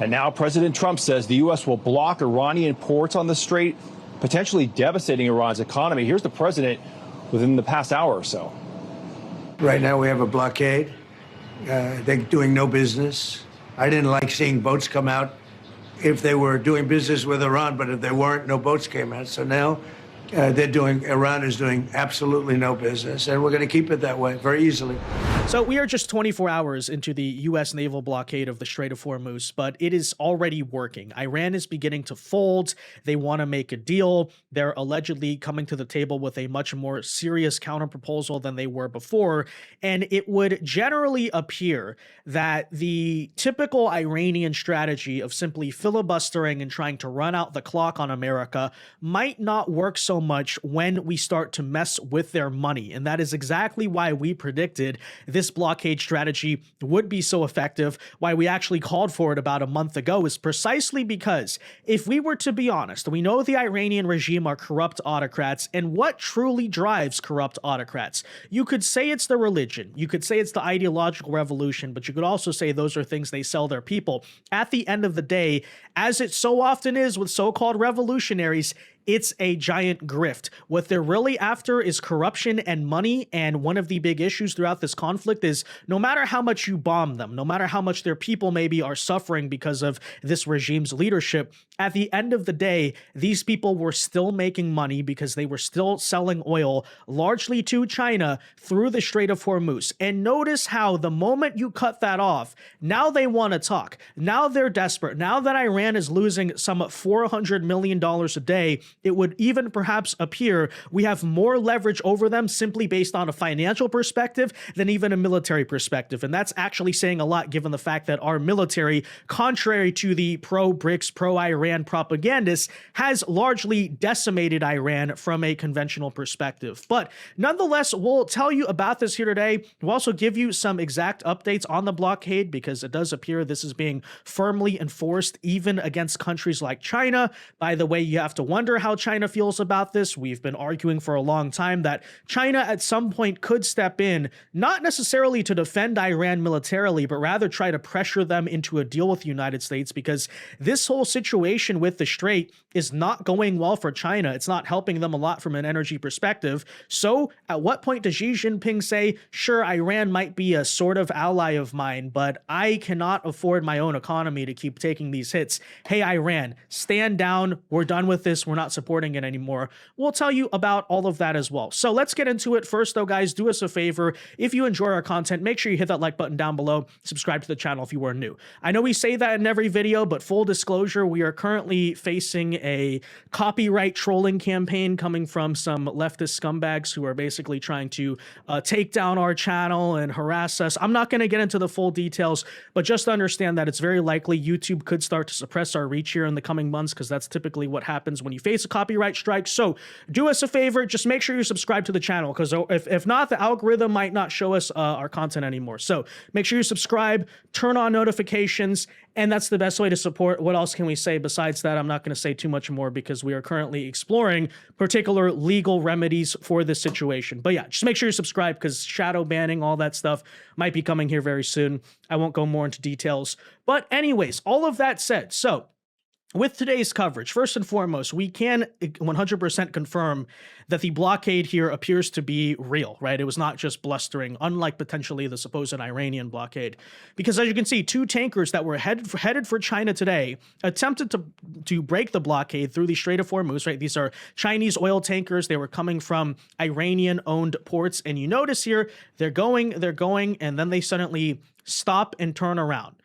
And now President Trump says the U.S. will block Iranian ports on the strait, potentially devastating Iran's economy. Here's the president within the past hour or so. Right now we have a blockade. They're doing no business. I didn't like seeing boats come out if they were doing business with Iran, but if they weren't, no boats came out. So now Iran is doing absolutely no business, and we're going to keep it that way very easily. So we are just 24 hours into the U.S. naval blockade of the Strait of Hormuz, but it is already working. Iran is beginning to fold. They want to make a deal. They're allegedly coming to the table with a much more serious counterproposal than they were before. And it would generally appear that the typical Iranian strategy of simply filibustering and trying to run out the clock on America might not work so much when we start to mess with their money. And that is exactly why we predicted this blockade strategy would be so effective, why we actually called for it about a month ago, is precisely because if we were to be honest, we know the Iranian regime are corrupt autocrats, and what truly drives corrupt autocrats? You could say it's the religion, you could say it's the ideological revolution, but you could also say those are things they sell their people. At the end of the day, as it so often is with so-called revolutionaries, it's a giant grift. What they're really after is corruption and money, and one of the big issues throughout this conflict is no matter how much you bomb them, no matter how much their people maybe are suffering because of this regime's leadership, at the end of the day, these people were still making money because they were still selling oil largely to China through the Strait of Hormuz. And notice how the moment you cut that off, now they want to talk. Now they're desperate. Now that Iran is losing some $400 million a day, it would even perhaps appear we have more leverage over them simply based on a financial perspective than even a military perspective. And that's actually saying a lot given the fact that our military, contrary to the pro-BRICS, pro-Iran propagandists, has largely decimated Iran from a conventional perspective. But nonetheless, we'll tell you about this here today. We'll also give you some exact updates on the blockade because it does appear this is being firmly enforced even against countries like China. By the way, you have to wonder how China feels about this. We've been arguing for a long time that China at some point could step in, not necessarily to defend Iran militarily, but rather try to pressure them into a deal with the United States, because this whole situation with the Strait is not going well for China. It's not helping them a lot from an energy perspective. So at what point does Xi Jinping say, sure, Iran might be a sort of ally of mine, but I cannot afford my own economy to keep taking these hits. Hey, Iran, stand down. We're done with this. We're not supporting it anymore. We'll tell you about all of that as well. So let's get into it. First though, guys, do us a favor. If you enjoy our content, make sure you hit that like button down below. Subscribe to the channel if you are new. I know we say that in every video, but full disclosure, we are currently facing a copyright trolling campaign coming from some leftist scumbags who are basically trying to take down our channel and harass us. I'm not going to get into the full details, but just understand that it's very likely YouTube could start to suppress our reach here in the coming months, because that's typically what happens when you face a copyright strike. So do us a favor, just make sure you subscribe to the channel, because if not, the algorithm might not show us our content anymore. So make sure you subscribe, turn on notifications, and that's the best way to support. What else can we say besides that? I'm not going to say too much more because we are currently exploring particular legal remedies for this situation. But yeah, just make sure you subscribe, because shadow banning, all that stuff might be coming here very soon. I won't go more into details. But anyways, all of that said, so with today's coverage, first and foremost, we can 100% confirm that the blockade here appears to be real, right? It was not just blustering, unlike potentially the supposed Iranian blockade. Because as you can see, two tankers that were headed for China today attempted to break the blockade through the Strait of Hormuz, right? These are Chinese oil tankers. They were coming from Iranian-owned ports. And you notice here, they're going, and then they suddenly stop and turn around.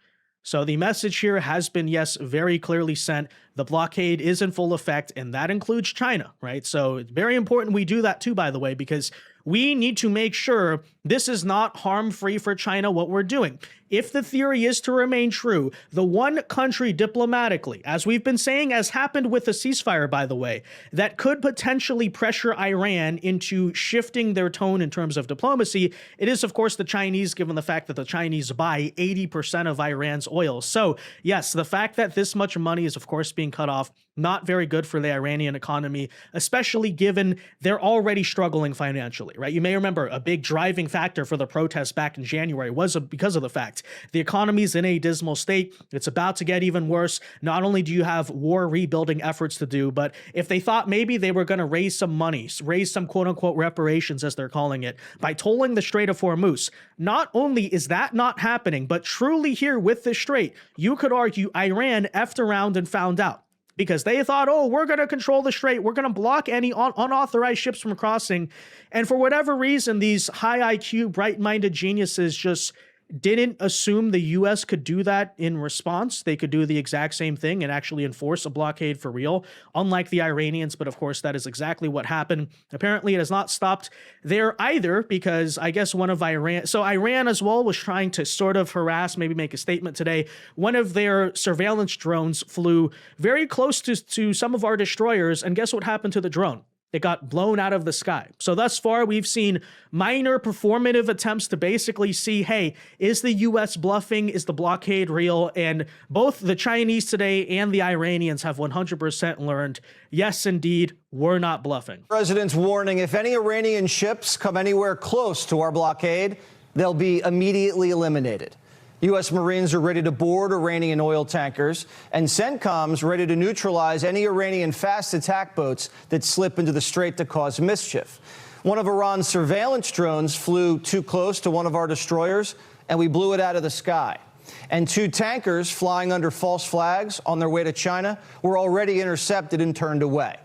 So the message here has been, yes, very clearly sent. The blockade is in full effect, and that includes China, right? So it's very important we do that too, by the way, because we need to make sure this is not harm-free for China, what we're doing. If the theory is to remain true, the one country diplomatically, as we've been saying, as happened with the ceasefire, by the way, that could potentially pressure Iran into shifting their tone in terms of diplomacy, it is, of course, the Chinese, given the fact that the Chinese buy 80% of Iran's oil. So, yes, the fact that this much money is, of course, being cut off, not very good for the Iranian economy, especially given they're already struggling financially, right? You may remember a big driving factor for the protests back in January was because of the fact fact. The economy's in a dismal state. It's about to get even worse. Not only do you have war rebuilding efforts to do, but if they thought maybe they were going to raise some money, raise some quote unquote reparations, as they're calling it, by tolling the Strait of Hormuz, not only is that not happening, but truly here with the strait, you could argue Iran effed around and found out. Because they thought, oh, we're going to control the strait. We're going to block any unauthorized ships from crossing. And for whatever reason, these high IQ, bright-minded geniuses just didn't assume the U.S. could do that in response. They could do the exact same thing and actually enforce a blockade for real, unlike the Iranians. But of course, that is exactly what happened. Apparently, it has not stopped there either, because I guess one of Iran as well was trying to sort of harass, maybe make a statement today. One of their surveillance drones flew very close to some of our destroyers. And guess what happened to the drone? It got blown out of the sky. So thus far, we've seen minor performative attempts to basically see, hey, is the U.S. bluffing? Is the blockade real? And both the Chinese today and the Iranians have 100% learned, yes, indeed, we're not bluffing. President's warning, if any Iranian ships come anywhere close to our blockade, they'll be immediately eliminated. U.S. Marines are ready to board Iranian oil tankers, and CENTCOM's ready to neutralize any Iranian fast attack boats that slip into the strait to cause mischief. One of Iran's surveillance drones flew too close to one of our destroyers, and we blew it out of the sky. And 2 tankers flying under false flags on their way to China were already intercepted and turned away.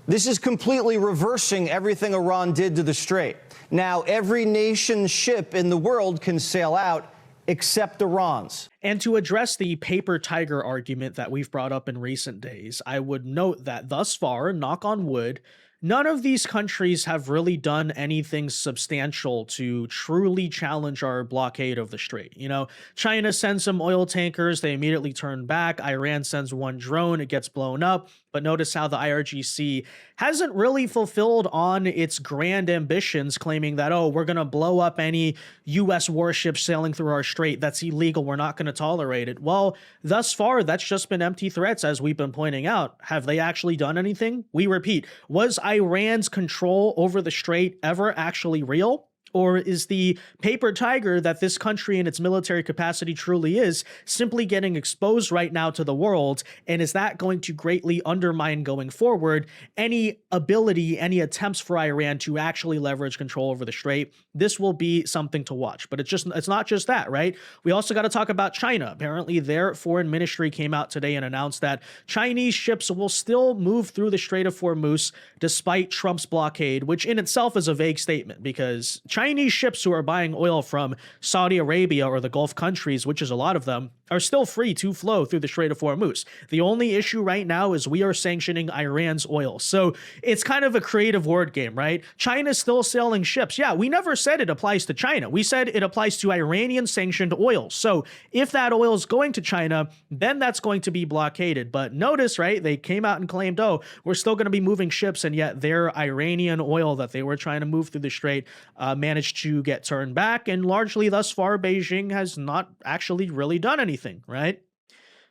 This is completely reversing everything Iran did to the strait. Now, every nation's ship in the world can sail out except Iran's. And to address the paper tiger argument that we've brought up in recent days, I would note that thus far, knock on wood, none of these countries have really done anything substantial to truly challenge our blockade of the strait. You know, China sends some oil tankers, they immediately turn back. Iran sends one drone, it gets blown up. But notice how the IRGC hasn't really fulfilled on its grand ambitions, claiming that, oh, we're going to blow up any U.S. warships sailing through our strait. That's illegal. We're not going to tolerate it. Well, thus far, that's just been empty threats, as we've been pointing out. Have they actually done anything? We repeat, was Iran's control over the strait ever actually real? Or is the paper tiger that this country and its military capacity truly is simply getting exposed right now to the world? And is that going to greatly undermine going forward any ability, any attempts for Iran to actually leverage control over the strait? This will be something to watch. But it's not just that, right? We also got to talk about China. Apparently, their foreign ministry came out today and announced that Chinese ships will still move through the Strait of Hormuz despite Trump's blockade, which in itself is a vague statement, because Chinese ships who are buying oil from Saudi Arabia or the Gulf countries, which is a lot of them, are still free to flow through the Strait of Hormuz. The only issue right now is we are sanctioning Iran's oil. So it's kind of a creative word game, right? China's still sailing ships. Yeah, we never said it applies to China. We said it applies to Iranian sanctioned oil. So if that oil is going to China, then that's going to be blockaded. But notice, right, they came out and claimed, oh, we're still going to be moving ships, and yet their Iranian oil that they were trying to move through the strait managed to get turned back. And largely thus far, Beijing has not actually really done anything, right?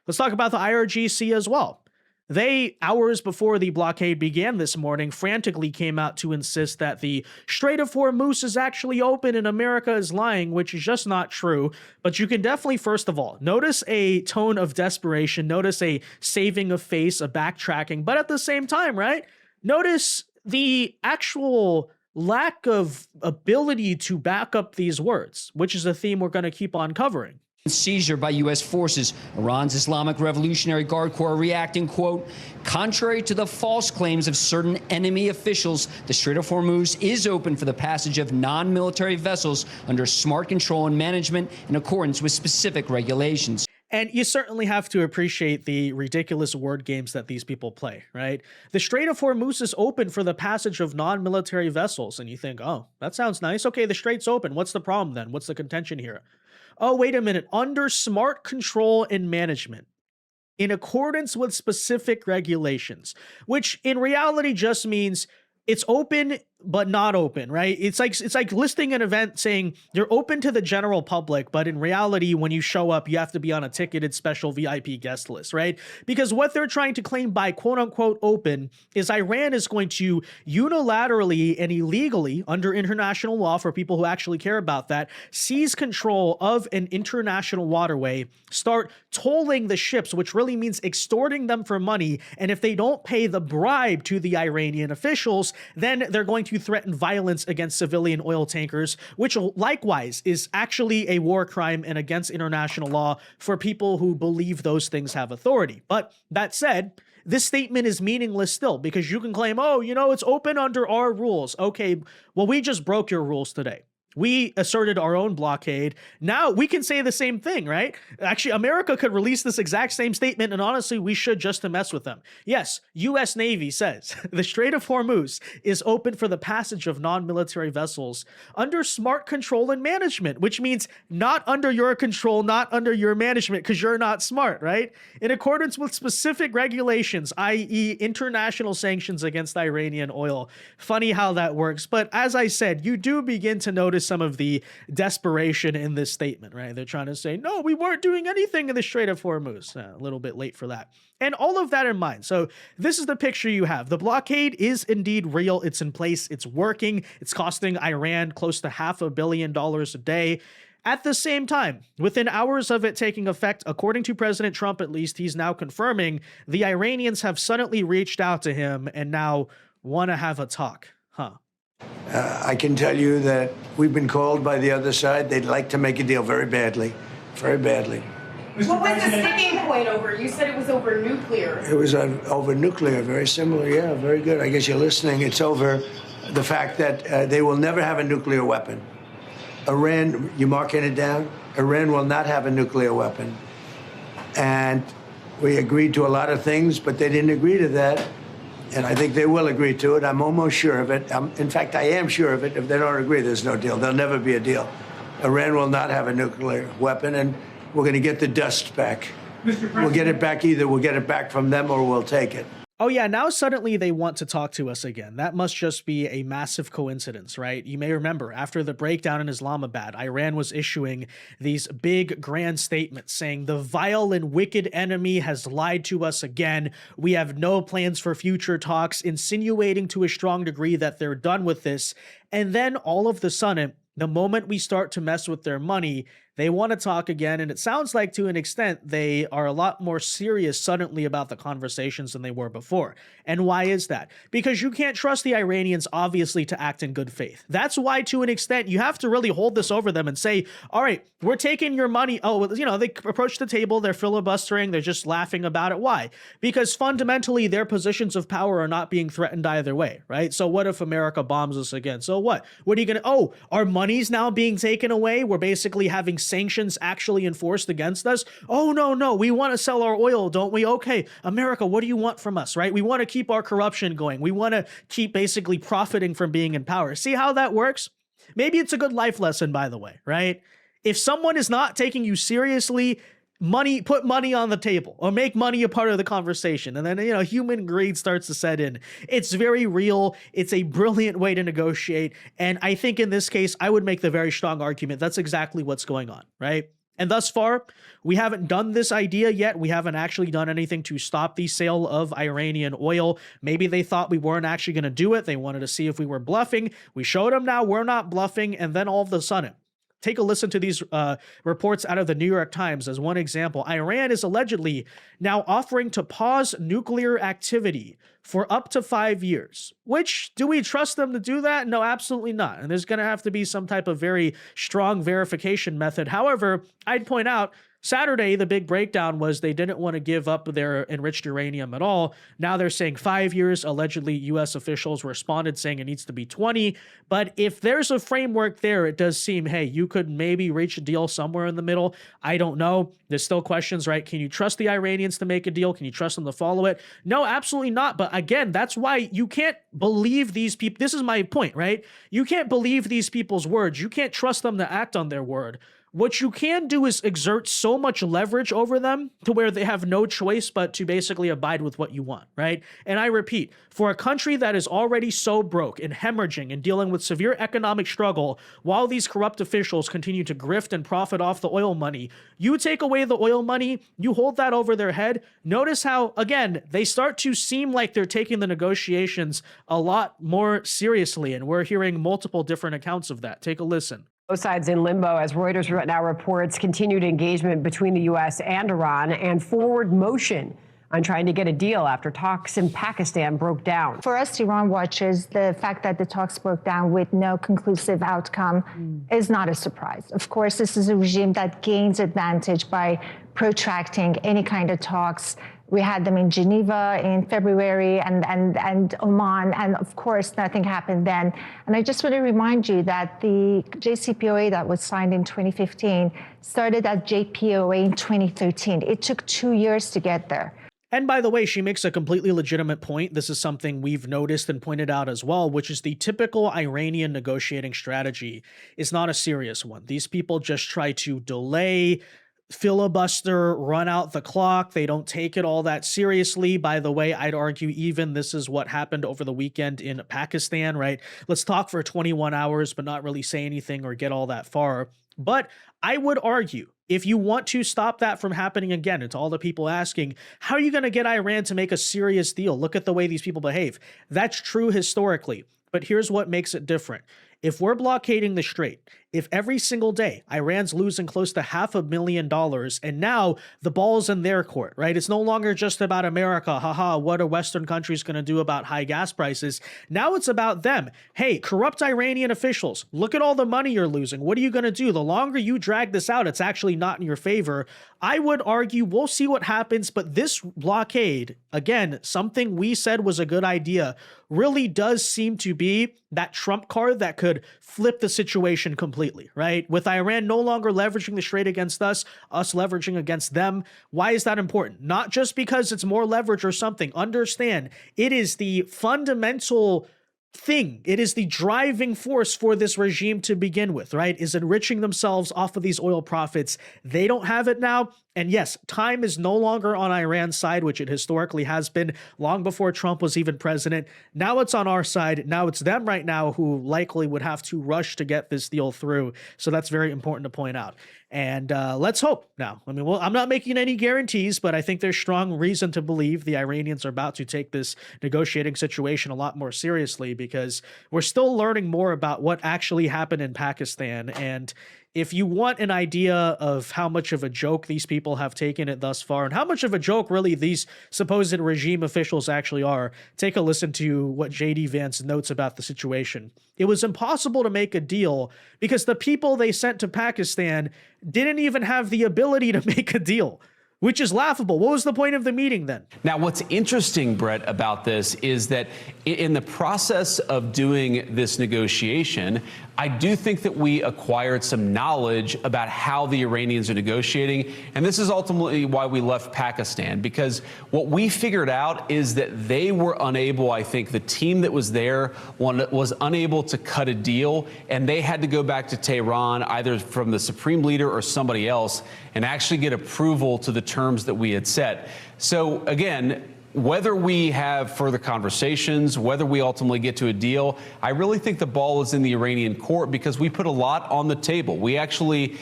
Let's talk about the IRGC as well. They, hours before the blockade began this morning, frantically came out to insist that the Strait of Hormuz is actually open and America is lying, which is just not true. But you can definitely, first of all, notice a tone of desperation, notice a saving of face, a backtracking, but at the same time, right? Notice the actual lack of ability to back up these words, which is a theme we're going to keep on covering. Seizure by U.S. forces. Iran's Islamic Revolutionary Guard Corps reacting, quote, contrary to the false claims of certain enemy officials, the Strait of Hormuz is open for the passage of non-military vessels under smart control and management in accordance with specific regulations. And you certainly have to appreciate the ridiculous word games that these people play, right? The Strait of Hormuz is open for the passage of non-military vessels. And you think, oh, that sounds nice. Okay, the strait's open. What's the problem then? What's the contention here? Oh, wait a minute. Under smart control and management, in accordance with specific regulations, which in reality just means it's open but not open, right? It's like listing an event saying you're open to the general public, but in reality, when you show up, you have to be on a ticketed special VIP guest list, right? Because what they're trying to claim by quote unquote open is Iran is going to unilaterally and illegally, under international law for people who actually care about that, seize control of an international waterway, start tolling the ships, which really means extorting them for money. And if they don't pay the bribe to the Iranian officials, then they're going to threaten violence against civilian oil tankers, which likewise is actually a war crime and against international law for people who believe those things have authority. But that said, this statement is meaningless still, because you can claim, oh, it's open under our rules. Okay, well, we just broke your rules today. We asserted our own blockade. Now we can say the same thing, right? Actually, America could release this exact same statement, and honestly, we should just to mess with them. Yes, U.S. Navy says the Strait of Hormuz is open for the passage of non-military vessels under smart control and management, which means not under your control, not under your management, because you're not smart, right? In accordance with specific regulations, i.e. international sanctions against Iranian oil. Funny how that works. But as I said, you do begin to notice some of the desperation in this statement, right? They're trying to say, no, we weren't doing anything in the Strait of Hormuz. A little bit late for that. And all of that in mind. So this is the picture you have. The blockade is indeed real. It's in place. It's working. It's costing Iran close to $500 million a day. At the same time, within hours of it taking effect, according to President Trump, at least, he's now confirming the Iranians have suddenly reached out to him and now want to have a talk. I can tell you that we've been called by the other side. They'd like to make a deal very badly, very badly. What was the sticking point over? You said it was over nuclear. It was over nuclear, very similar. Yeah, very good. I guess you're listening. It's over the fact that they will never have a nuclear weapon. Iran, you marking it down? Iran will not have a nuclear weapon. And we agreed to a lot of things, but they didn't agree to that. And I think they will agree to it. I'm almost sure of it. In fact, I am sure of it. If they don't agree, there's no deal. There'll never be a deal. Iran will not have a nuclear weapon, and we're going to get the dust back. We'll get it back. Either we'll get it back from them or we'll take it. Oh yeah, now suddenly they want to talk to us again. That must just be a massive coincidence, right? You may remember after the breakdown in Islamabad, Iran was issuing these big grand statements saying the vile and wicked enemy has lied to us again. We have no plans for future talks, insinuating to a strong degree that they're done with this. And then all of the sudden, the moment we start to mess with their money, they want to talk again, and it sounds like to an extent they are a lot more serious suddenly about the conversations than they were before. And why is that? Because you can't trust the Iranians, obviously, to act in good faith. That's why, to an extent, you have to really hold this over them and say, all right, we're taking your money. Oh, they approach the table, they're filibustering, they're just laughing about it. Why? Because fundamentally, their positions of power are not being threatened either way, right? So what if America bombs us again? So what? What are you going to, oh, our money's now being taken away? We're basically having sanctions actually enforced against us. Oh, no, we want to sell our oil, don't we? Okay, America, what do you want from us, right? We want to keep our corruption going. We want to keep basically profiting from being in power. See how that works? Maybe it's a good life lesson, by the way, right? If someone is not taking you seriously, put money on the table or make money a part of the conversation. And then, human greed starts to set in. It's very real. It's a brilliant way to negotiate. And I think in this case, I would make the very strong argument that's exactly what's going on, right? And thus far, we haven't done this idea yet. We haven't actually done anything to stop the sale of Iranian oil. Maybe they thought we weren't actually going to do it. They wanted to see if we were bluffing. We showed them now we're not bluffing. And then all of a sudden, take a listen to these reports out of the New York Times as one example. Iran is allegedly now offering to pause nuclear activity for up to 5 years. Which, do we trust them to do that? No, absolutely not. And there's going to have to be some type of very strong verification method. However, I'd point out, Saturday, the big breakdown was they didn't want to give up their enriched uranium at all. Now they're saying 5 years. Allegedly, U.S. officials responded saying it needs to be 20. But if there's a framework there, it does seem, hey, you could maybe reach a deal somewhere in the middle. I don't know. There's still questions, right? Can you trust the Iranians to make a deal? Can you trust them to follow it? No, absolutely not. But again, that's why you can't believe these people. This is my point, right? You can't believe these people's words. You can't trust them to act on their word. what you can do is exert so much leverage over them to where they have no choice but to basically abide with what you want, right? And I repeat, for a country that is already so broke and hemorrhaging and dealing with severe economic struggle, while these corrupt officials continue to grift and profit off the oil money, you take away the oil money, you hold that over their head. Notice how, again, they start to seem like they're taking the negotiations a lot more seriously, and we're hearing multiple different accounts of that. Take a listen. Both sides in limbo as Reuters right now reports continued engagement between the U.S. and Iran and forward motion on trying to get a deal after talks in Pakistan broke down. For us, Iran watchers, the fact that the talks broke down with no conclusive outcome is not a surprise. Of course, this is a regime that gains advantage by protracting any kind of talks. We had them in Geneva in February and Oman, and of course, nothing happened then. And I just want to remind you that the JCPOA that was signed in 2015 started as JPOA in 2013. It took 2 years to get there. And by the way, she makes a completely legitimate point. This is something we've noticed and pointed out as well, which is the typical Iranian negotiating strategy is not a serious one. These people just try to delay, filibuster, run out the clock. They don't take it all that seriously. By the way, I'd argue even this is what happened over the weekend in Pakistan, right? Let's talk for 21 hours, but not really say anything or get all that far. But I would argue, if you want to stop that from happening again, it's all the people asking, how are you going to get Iran to make a serious deal? Look at the way these people behave. That's true historically, but here's what makes it different. If we're blockading the strait, if every single day Iran's losing close to $500,000 and now the ball's in their court, right? It's no longer just about America. Haha, what are Western countries going to do about high gas prices? Now it's about them. Hey, corrupt Iranian officials, look at all the money you're losing. What are you going to do? The longer you drag this out, it's actually not in your favor. I would argue we'll see what happens, but this blockade, again, something we said was a good idea, really does seem to be that trump card that could flip the situation completely, right? With Iran no longer leveraging the strait against us leveraging against them. Why is that important? Not just because it's more leverage or something. Understand, it is the fundamental thing. It is the driving force for this regime to begin with, right? Is enriching themselves off of these oil profits. They don't have it now. And yes, time is no longer on Iran's side, which it historically has been long before Trump was even president. Now it's on our side. Now it's them right now who likely would have to rush to get this deal through. So that's very important to point out. And let's hope now. I mean, well, I'm not making any guarantees, but I think there's strong reason to believe the Iranians are about to take this negotiating situation a lot more seriously, because we're still learning more about what actually happened in Pakistan. And if you want an idea of how much of a joke these people have taken it thus far and how much of a joke really these supposed regime officials actually are, take a listen to what JD Vance notes about the situation. It was impossible to make a deal because the people they sent to Pakistan didn't even have the ability to make a deal, which is laughable. What was the point of the meeting then? Now, what's interesting, Brett, about this is that in the process of doing this negotiation, I do think that we acquired some knowledge about how the Iranians are negotiating. And this is ultimately why we left Pakistan, because what we figured out is that they were unable, I think the team that was there was unable to cut a deal, and they had to go back to Tehran, either from the supreme leader or somebody else, and actually get approval to the terms that we had set. So again, whether we have further conversations, whether we ultimately get to a deal, I really think the ball is in the Iranian court, because we put a lot on the table. We actually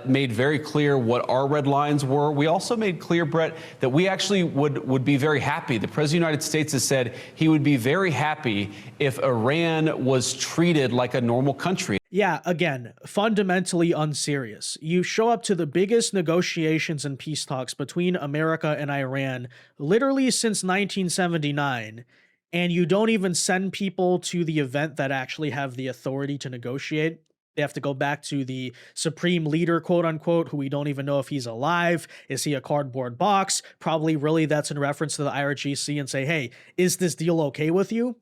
made very clear what our red lines were. We also made clear, Brett, that we actually would be very happy. The President of the United States has said he would be very happy if Iran was treated like a normal country. Yeah, again, fundamentally unserious. You show up to the biggest negotiations and peace talks between America and Iran literally since 1979, and you don't even send people to the event that actually have the authority to negotiate. They have to go back to the supreme leader, quote unquote, who we don't even know if he's alive. Is he a cardboard box? Probably really that's in reference to the IRGC, and say, hey, is this deal okay with you?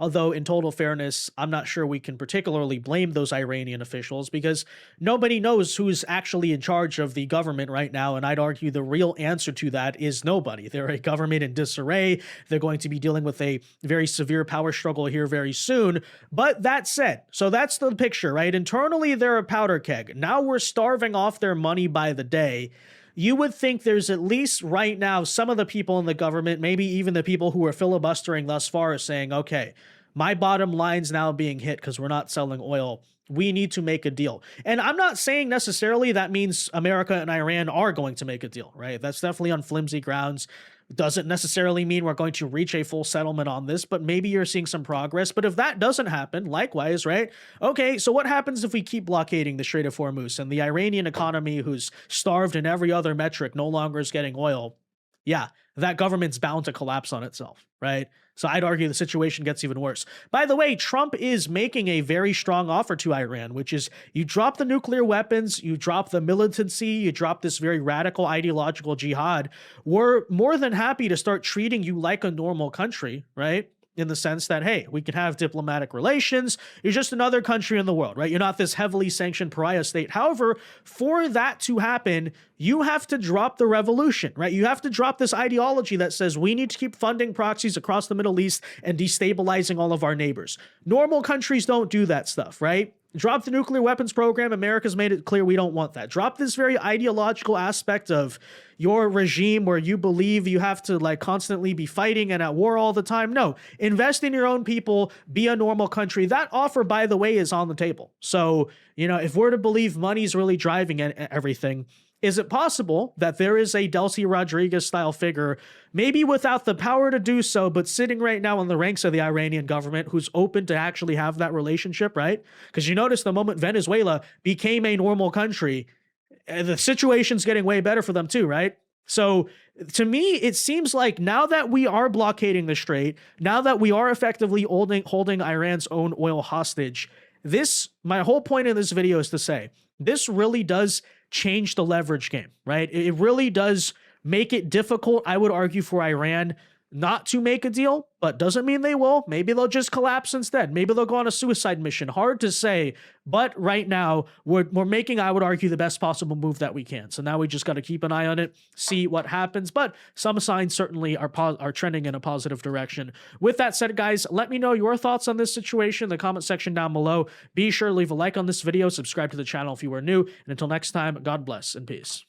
Although, in total fairness, I'm not sure we can particularly blame those Iranian officials because nobody knows who's actually in charge of the government right now. And I'd argue the real answer to that is nobody. They're a government in disarray. They're going to be dealing with a very severe power struggle here very soon. But that said, so that's the picture, right? Internally, they're a powder keg. Now we're starving off their money by the day. You would think there's at least right now some of the people in the government, maybe even the people who are filibustering thus far, are saying, okay, my bottom line's now being hit because we're not selling oil. We need to make a deal. And I'm not saying necessarily that means America and Iran are going to make a deal, right? That's definitely on flimsy grounds. Doesn't necessarily mean we're going to reach a full settlement on this, but maybe you're seeing some progress. But if that doesn't happen, likewise, right? Okay, so what happens if we keep blockading the Strait of Hormuz and the Iranian economy, who's starved in every other metric, no longer is getting oil? Yeah, that government's bound to collapse on itself, right? So I'd argue the situation gets even worse. By the way, Trump is making a very strong offer to Iran, which is you drop the nuclear weapons, you drop the militancy, you drop this very radical ideological jihad. We're more than happy to start treating you like a normal country, right? In the sense that, hey, we can have diplomatic relations. You're just another country in the world, right? You're not this heavily sanctioned pariah state. However, for that to happen, you have to drop the revolution, right? You have to drop this ideology that says we need to keep funding proxies across the Middle East and destabilizing all of our neighbors. Normal countries don't do that stuff, right? Drop the nuclear weapons program. America's made it clear we don't want that. Drop this very ideological aspect of your regime where you believe you have to like constantly be fighting and at war all the time. No, invest in your own people, be a normal country. That offer, by the way, is on the table. So, you know, if we're to believe money's really driving everything, is it possible that there is a Delcy Rodriguez style figure, maybe without the power to do so, but sitting right now in the ranks of the Iranian government who's open to actually have that relationship, right? Because you notice the moment Venezuela became a normal country, the situation's getting way better for them too, right? So to me, it seems like now that we are blockading the strait, now that we are effectively holding Iran's own oil hostage, my whole point in this video is to say, this really does change the leverage game, right? It really does make it difficult, I would argue, for Iran not to make a deal, but doesn't mean they will. Maybe they'll just collapse instead. Maybe they'll go on a suicide mission. Hard to say, but right now we're making, I would argue, the best possible move that we can. So now we just got to keep an eye on it, see what happens. But some signs certainly are trending in a positive direction. With that said, guys, let me know your thoughts on this situation in the comment section down below. Be sure to leave a like on this video, subscribe to the channel if you are new, and until next time, God bless and peace.